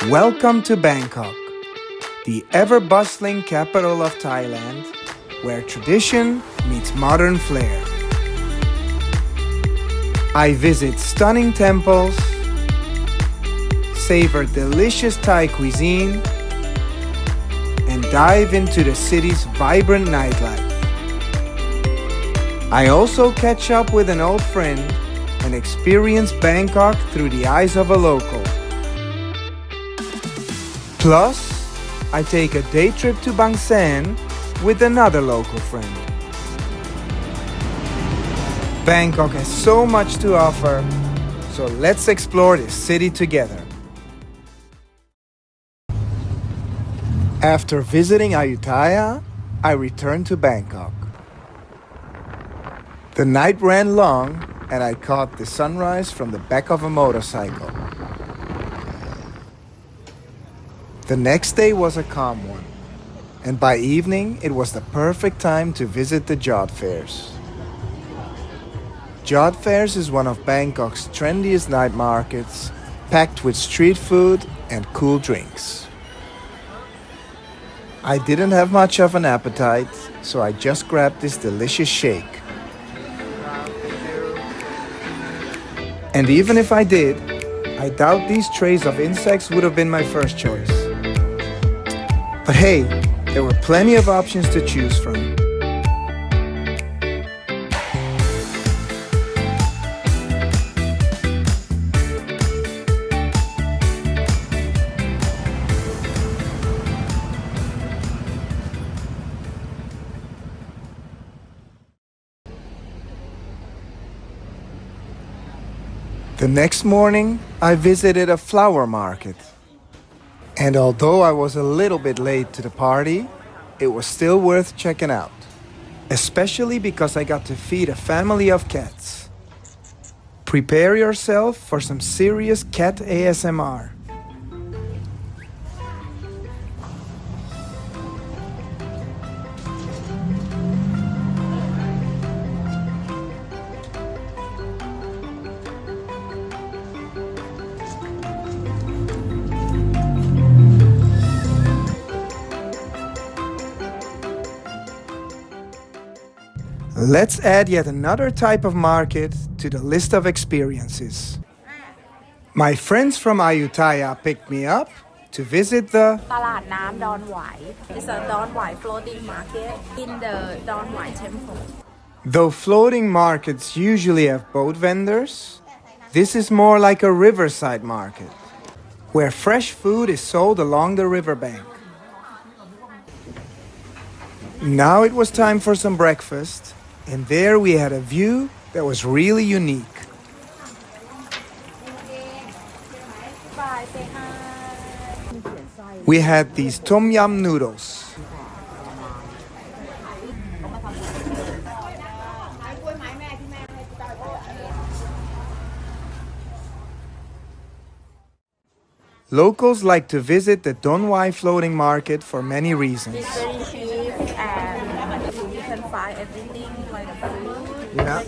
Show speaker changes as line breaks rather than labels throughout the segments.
Welcome to Bangkok, the ever-bustling capital of Thailand, where tradition meets modern flair. I visit stunning temples, savor delicious Thai cuisine, and dive into the city's vibrant nightlife. I also catch up with an old friend and experience Bangkok through the eyes of a local. Plus, I take a day trip to Bang Saen with another local friend. Bangkok has so much to offer, so let's explore this city together. After visiting Ayutthaya, I returned to Bangkok. The night ran long, and I caught the sunrise from the back of a motorcycle. The next day was a calm one, and by evening it was the perfect time to visit the Jot Fairs. Jot Fairs is one of Bangkok's trendiest night markets, packed with street food and cool drinks. I didn't have much of an appetite, so I just grabbed this delicious shake. And even if I did, I doubt these trays of insects would have been my first choice. But hey, there were plenty of options to choose from. The next morning, I visited a flower market. And although I was a little bit late to the party, it was still worth checking out. Especially because I got to feed a family of cats. Prepare yourself for some serious cat ASMR. Let's add yet another type of market to the list of experiences. My friends from Ayutthaya picked me up to visit the
ตลาดน้ำดอนหวาย It's a Don Hwai floating market in the Don Hwai temple.
Though floating markets usually have boat vendors, this is more like a riverside market, where fresh food is sold along the riverbank. Now it was time for some breakfast, and there we had a view that was really unique. We had these tom yum noodles. Locals like to visit the Don Hwai floating market for many reasons.
It's very cheap and you can find everything like the food,
Yeah.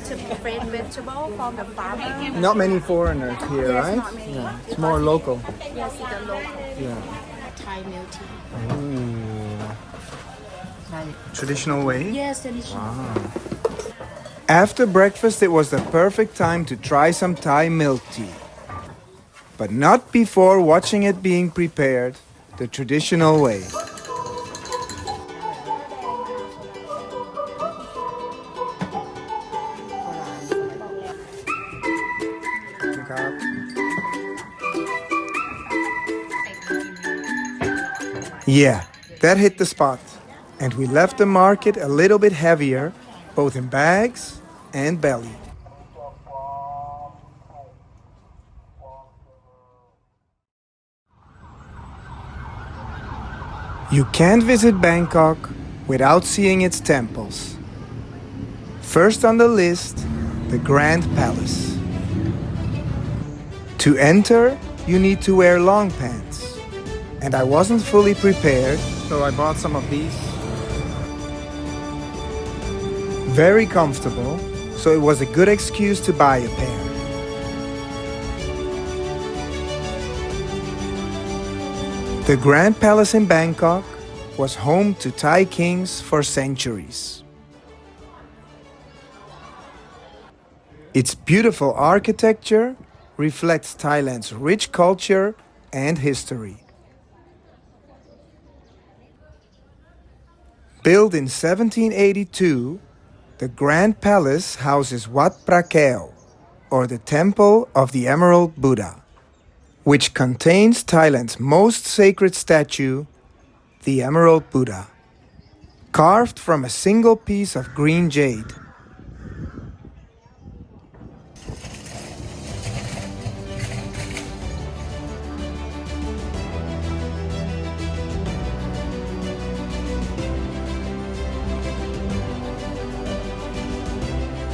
fresh vegetable from the farmer.
Not many foreigners here,
Yes,
right?
not many.
Yeah, it's more local.
Yes, it's a local.
Yeah.
Thai milk tea.
Traditional way?
Yes, traditional.
After breakfast, it was the perfect time to try some Thai milk tea. But not before watching it being prepared the traditional way. Yeah, that hit the spot. And we left the market a little bit heavier, both in bags and belly. You can't visit Bangkok without seeing its temples. First on the list, the Grand Palace. To enter, you need to wear long pants. And I wasn't fully prepared, so I bought some of these. Very comfortable, so it was a good excuse to buy a pair. The Grand Palace in Bangkok was home to Thai kings for centuries. Its beautiful architecture reflects Thailand's rich culture and history. Built in 1782, the Grand Palace houses Wat Phra Keo, or the Temple of the Emerald Buddha, which contains Thailand's most sacred statue, the Emerald Buddha, carved from a single piece of green jade.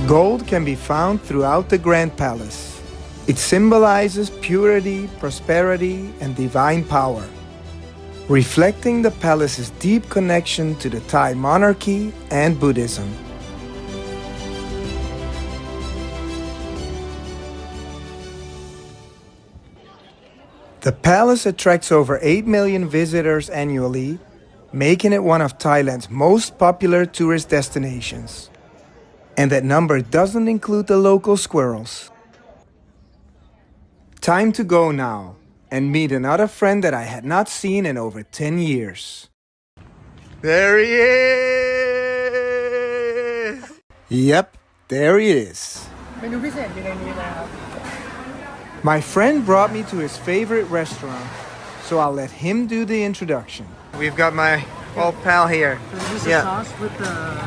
Gold can be found throughout the Grand Palace. It symbolizes purity, prosperity, and divine power, reflecting the palace's deep connection to the Thai monarchy and Buddhism. The palace attracts over 8 million visitors annually, making it one of Thailand's most popular tourist destinations. And that number doesn't include the local squirrels. Time to go now and meet another friend that I had not seen in over 10 years. There he is! Yep, there he is. My friend brought me to his favorite restaurant, so I'll let him do the introduction. We've got my old pal here.
So this is a sauce with the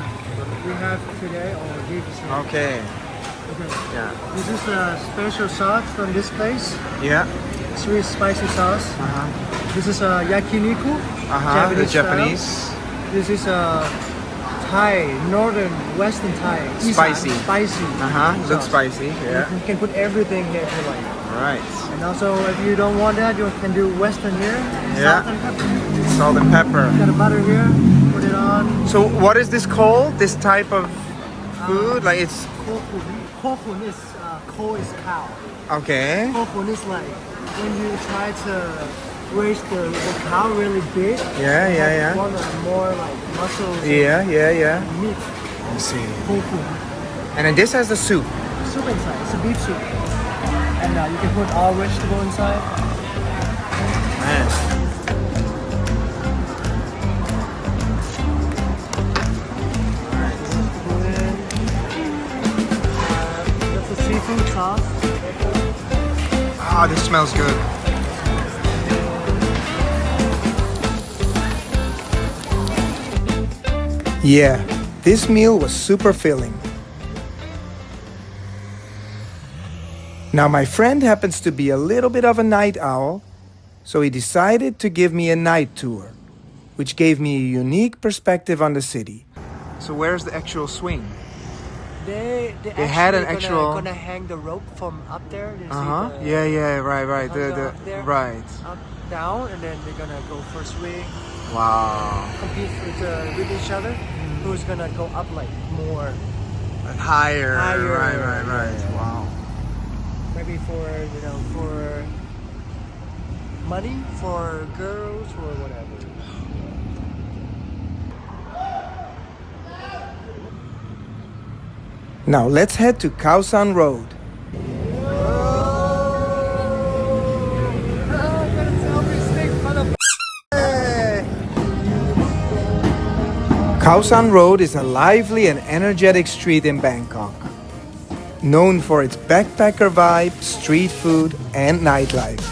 we have today or previously.
Okay.
Okay.
Yeah.
This is a special sauce from this place.
Yeah.
Sweet spicy sauce. This is a yakiniku.
The
style.
Japanese.
This is a Thai, northern, western Thai.
Spicy.
Spicy.
Looks
sauce.
spicy. Yeah.
You can put everything here if you like.
Right.
And also, if you don't want that, you can do western here.
Yeah.
Salt and pepper.
Salt and pepper.
Got a butter here. Put it on.
So what is this called? This type of food? Like it's
Kokun. Kokun is ko is cow.
okay.
Kokun is like when you try to raise the cow really big.
Yeah.
Want more like muscles.
Yeah.
And meat.
Let's see.
Kokun.
And then this has the soup.
Soup inside. It's a beef soup. And you can put all vegetable inside.
Man.
That's a seafood sauce.
Ah, this smells good. Yeah, this meal was super filling. Now my friend happens to be a little bit of a night owl, so he decided to give me a night tour, which gave me a unique perspective on the city. So where's the actual swing?
They
had an
actually
actual-
gonna hang the rope from up there. You see
Right.
hung up there,
Right.
up, down, and then they're gonna go for swing,
Wow.
compete with each other. Who's gonna go up like more?
Higher.
Higher.
Right. Wow.
Maybe for for money, for girls, or whatever.
Now let's head to Khao San Road. Khao San Road is a lively and energetic street in Bangkok, known for its backpacker vibe, street food, and nightlife.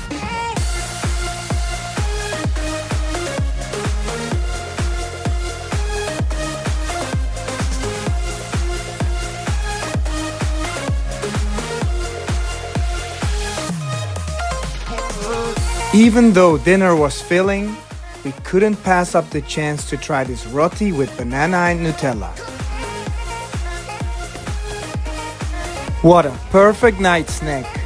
Even though dinner was filling, we couldn't pass up the chance to try this roti with banana and Nutella. What a perfect night snack!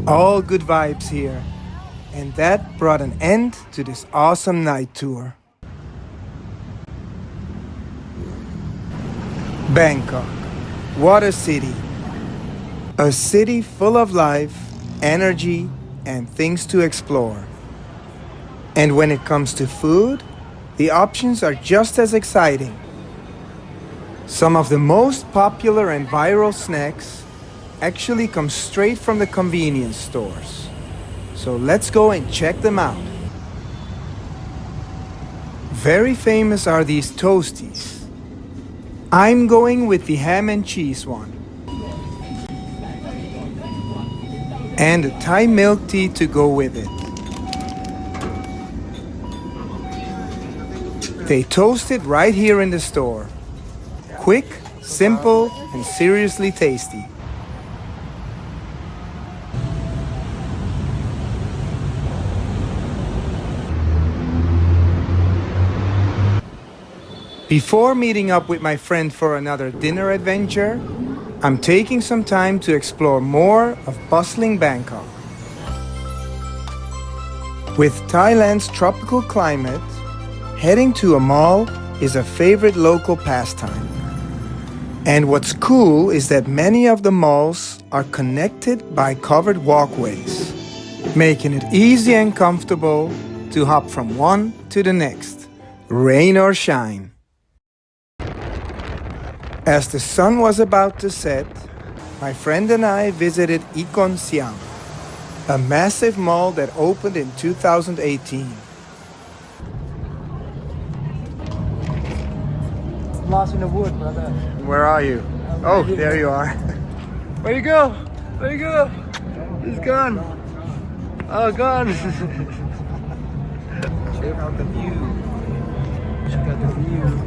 All good vibes here. And that brought an end to this awesome night tour. Bangkok. What a city. A city full of life, energy, and things to explore. And when it comes to food, the options are just as exciting. Some of the most popular and viral snacks actually come straight from the convenience stores. So let's go and check them out. Very famous are these toasties. I'm going with the ham and cheese one. And a Thai milk tea to go with it. They toast it right here in the store. Quick, simple, and seriously tasty. Before meeting up with my friend for another dinner adventure, I'm taking some time to explore more of bustling Bangkok. With Thailand's tropical climate, heading to a mall is a favorite local pastime. And what's cool is that many of the malls are connected by covered walkways, making it easy and comfortable to hop from one to the next, rain or shine. As the sun was about to set, my friend and I visited Ikon Siam, a massive mall that opened in 2018.
Lost in the wood, brother.
Where are you? Oh, there you are.
Where you go? Where you go? He's gone. Oh, gone.
Check out the view.
Check out the view.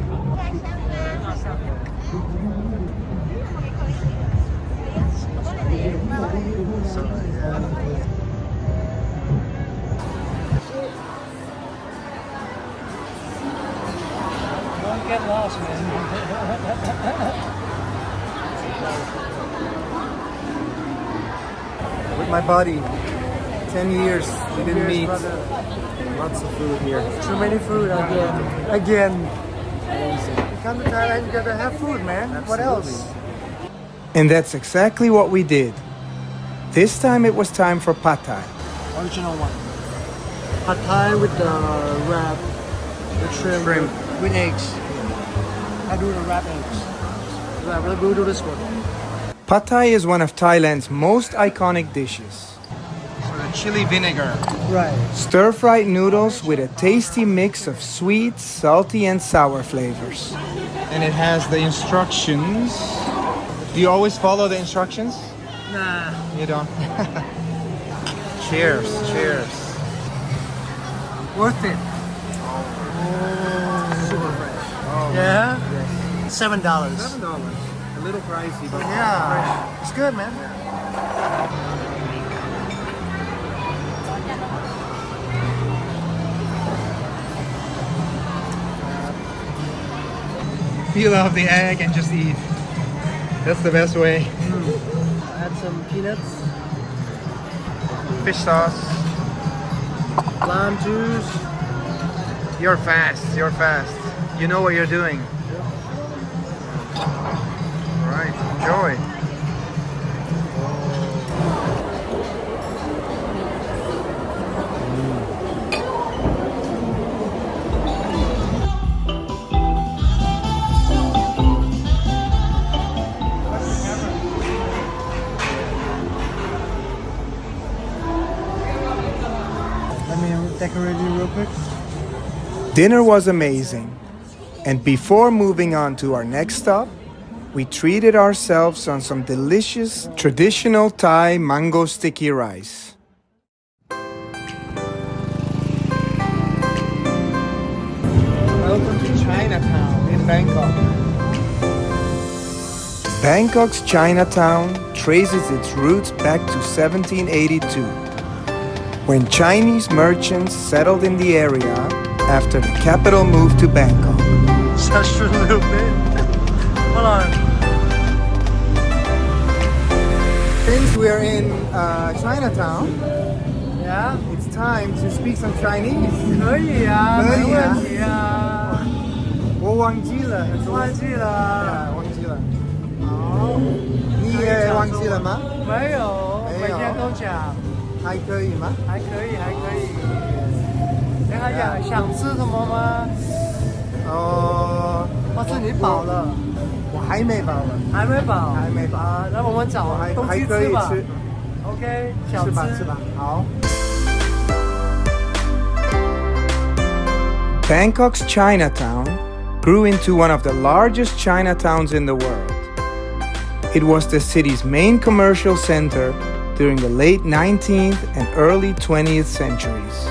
Don't get lost, man.
With my buddy, 10 years we didn't meet.
Brother.
Lots of food here.
Too many food again. You come to Thailand, you gotta have food, man. What else?
And that's exactly what we did. This time it was time for pad thai.
Original one. Pad Thai with the wrap, with shrimp, with eggs. I do the wrap eggs. Right, we'll do this one.
Pad thai is one of Thailand's most iconic dishes. So the chili vinegar.
Right.
Stir-fried noodles with a tasty mix of sweet, salty, and sour flavors. And it has the instructions. Do you always follow the instructions?
Nah.
You don't? Cheers, cheers.
Worth it. Super fresh. Yeah? Yes. $7.
A little pricey, but
Yeah. It's good, man.
peel off the egg and just eat. That's the best way.
Add some peanuts,
Fish sauce.
lime juice.
You're fast, you're fast. You know what you're doing. Alright, enjoy.
Let me decorate it real quick.
Dinner was amazing. And before moving on to our next stop, we treated ourselves on some delicious traditional Thai mango sticky rice. Welcome to Chinatown in Bangkok. Bangkok's Chinatown traces its roots back to 1782, when Chinese merchants settled in the area after the capital moved to Bangkok.
Just a little bit. Hold on.
Things we're in Chinatown,
Yeah.
it's time to speak some Chinese.
可以啊，
可以啊
没问题啊。
我忘记了很多，
忘记了啊。
忘记了。
好。
你也忘记了吗？
没有，
没有
每天都讲，
还可以吗？
还可以，还可以。跟他讲想吃什么吗？或是你饱了？
我还没饱了，
还没饱，
还没饱
啊，那我们找东
还
西吃吧。
可以吃，
OK， 小
吃吧
吃
吃吧，好。Bangkok's Chinatown grew into one of the largest Chinatowns in the world. It was the city's main commercial center during the late 19th and early 20th centuries.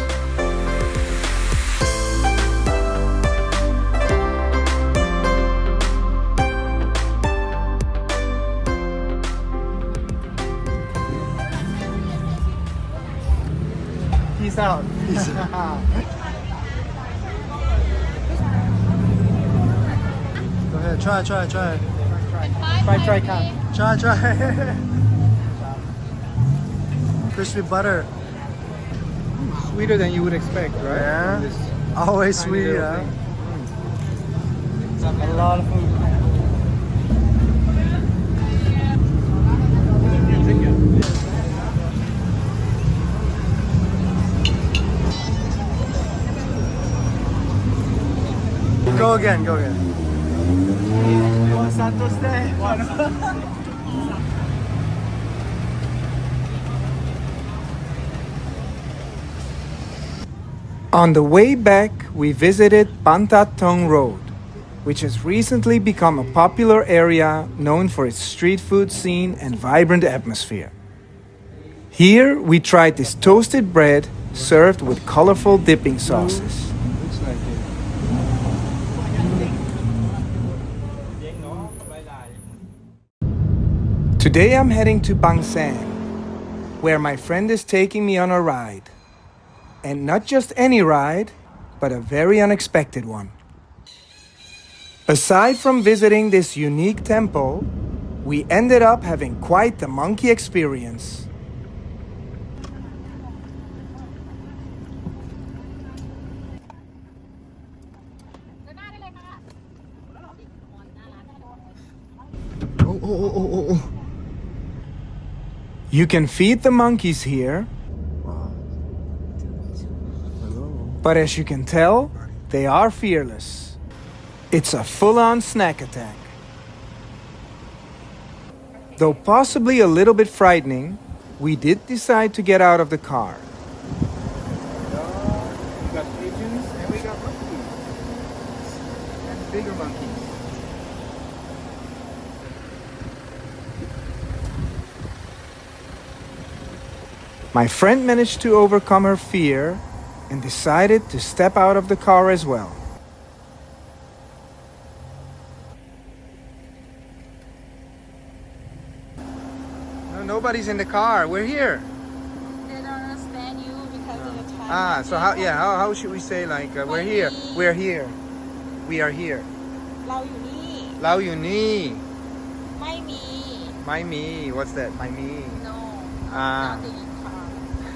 Peace out. Go ahead, try. Try, come. Try. Crispy butter.
Sweeter than you would expect, right?
Yeah.
This
Always
tiny
sweet,
little
yeah.
thing.
A lot of food. Go again.
On the way back, we visited Pantat Thong Road, which has recently become a popular area known for its street food scene and vibrant atmosphere. Here, we tried this toasted bread served with colorful dipping sauces. Today I'm heading to Bang San, where my friend is taking me on a ride. And not just any ride, but a very unexpected one. Aside from visiting this unique temple, we ended up having quite the monkey experience. Oh. You can feed the monkeys here, but as you can tell, they are fearless. It's a full-on snack attack. Though possibly a little bit frightening, we did decide to get out of the car. We got pigeons and we got monkeys. And bigger monkeys. My friend managed to overcome her fear and decided to step out of the car as well. No, nobody's in the car. We're here.
They don't understand you because of the time.
So how should we say we're here? We're here. We are here.
เราอยู่นี่
Lao yu ni.
ไม่มี
My me. What's that? My me.
no
Ah.
not in the car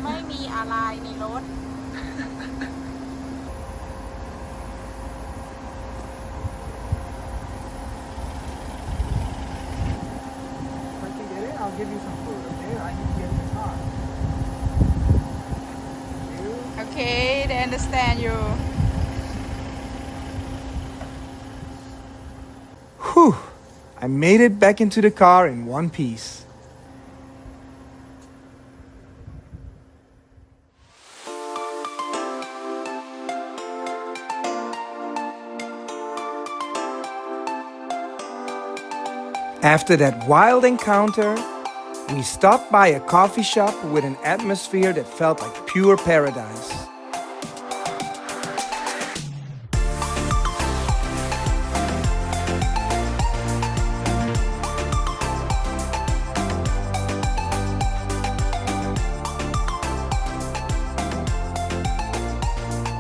ไม่มีอะไรในรถ
If I can get it, I'll give you some food, okay? I need to get in the car.
okay they understand you
Whew! I made it back into the car in one piece. After that wild encounter, we stopped by a coffee shop with an atmosphere that felt like pure paradise.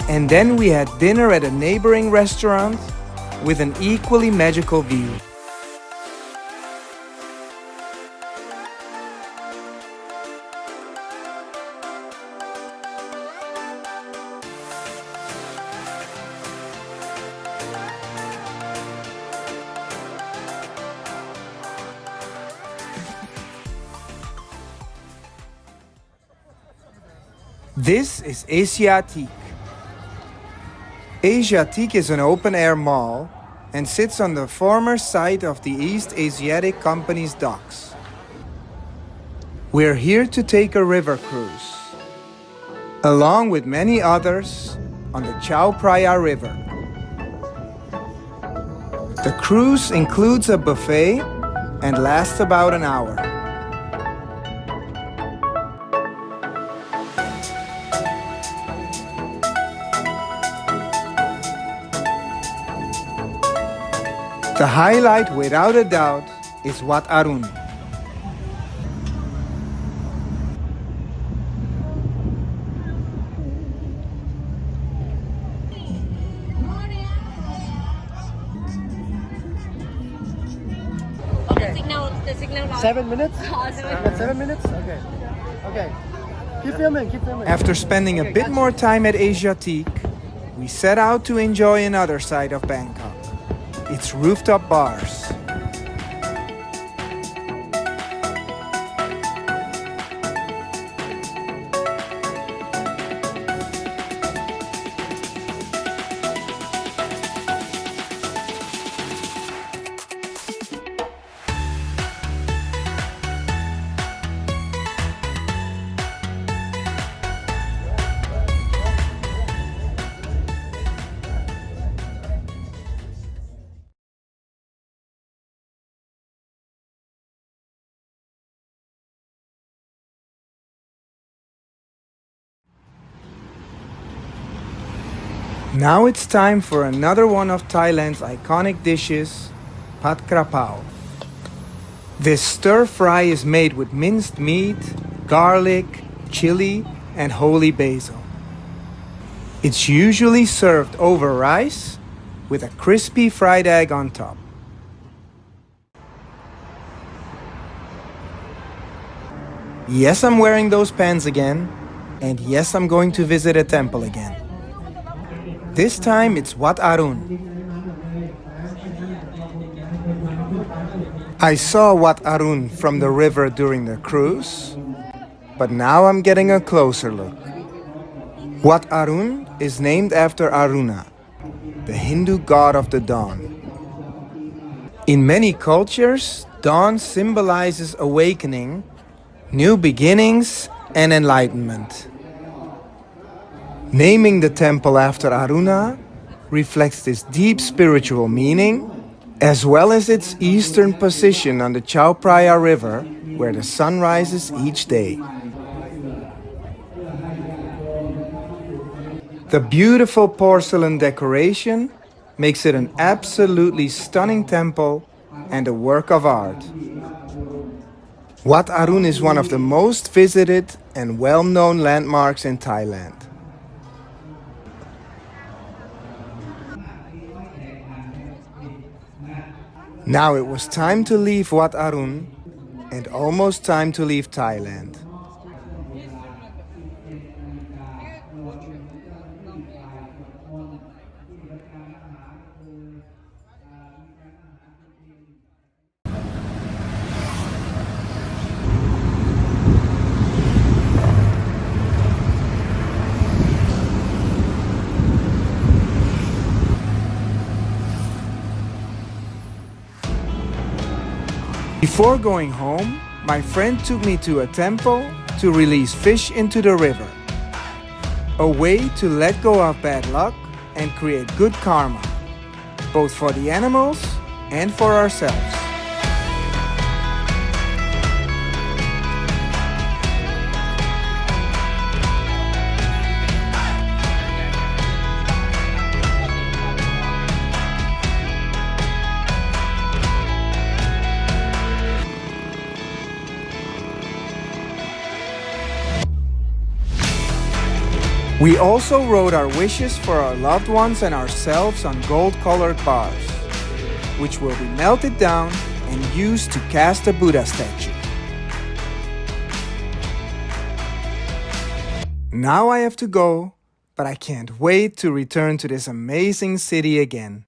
And then we had dinner at a neighboring restaurant with an equally magical view. This is Asiatique. Asiatique is an open-air mall and sits on the former site of the East Asiatic Company's docks. We're here to take a river cruise, along with many others, on the Chao Phraya River. The cruise includes a buffet and lasts about an hour. The highlight, without a doubt, is Wat Arun.
The signal.
7 minutes?
Oh, 7 minutes.
7 minutes? Okay. Okay. Keep filming, keep filming.
After spending a bit more time at Asiatique, we set out to enjoy another side of Bangkok, its rooftop bars. Now it's time for another one of Thailand's iconic dishes, Pad Krapao. This stir fry is made with minced meat, garlic, chili, and holy basil. It's usually served over rice with a crispy fried egg on top. Yes, I'm wearing those pants again, and yes, I'm going to visit a temple again. This time it's Wat Arun. I saw Wat Arun from the river during the cruise, but now I'm getting a closer look. Wat Arun is named after Aruna, the Hindu god of the dawn. In many cultures, dawn symbolizes awakening, new beginnings, and enlightenment. Naming the temple after Aruna reflects this deep spiritual meaning, as well as its eastern position on the Chao Phraya River, where the sun rises each day. The beautiful porcelain decoration makes it an absolutely stunning temple and a work of art. Wat Arun is one of the most visited and well-known landmarks in Thailand. Now it was time to leave Wat Arun and almost time to leave Thailand. Before going home, my friend took me to a temple to release fish into the river. A way to let go of bad luck and create good karma, both for the animals and for ourselves. We also wrote our wishes for our loved ones and ourselves on gold-colored bars, which will be melted down and used to cast a Buddha statue. Now I have to go, but I can't wait to return to this amazing city again.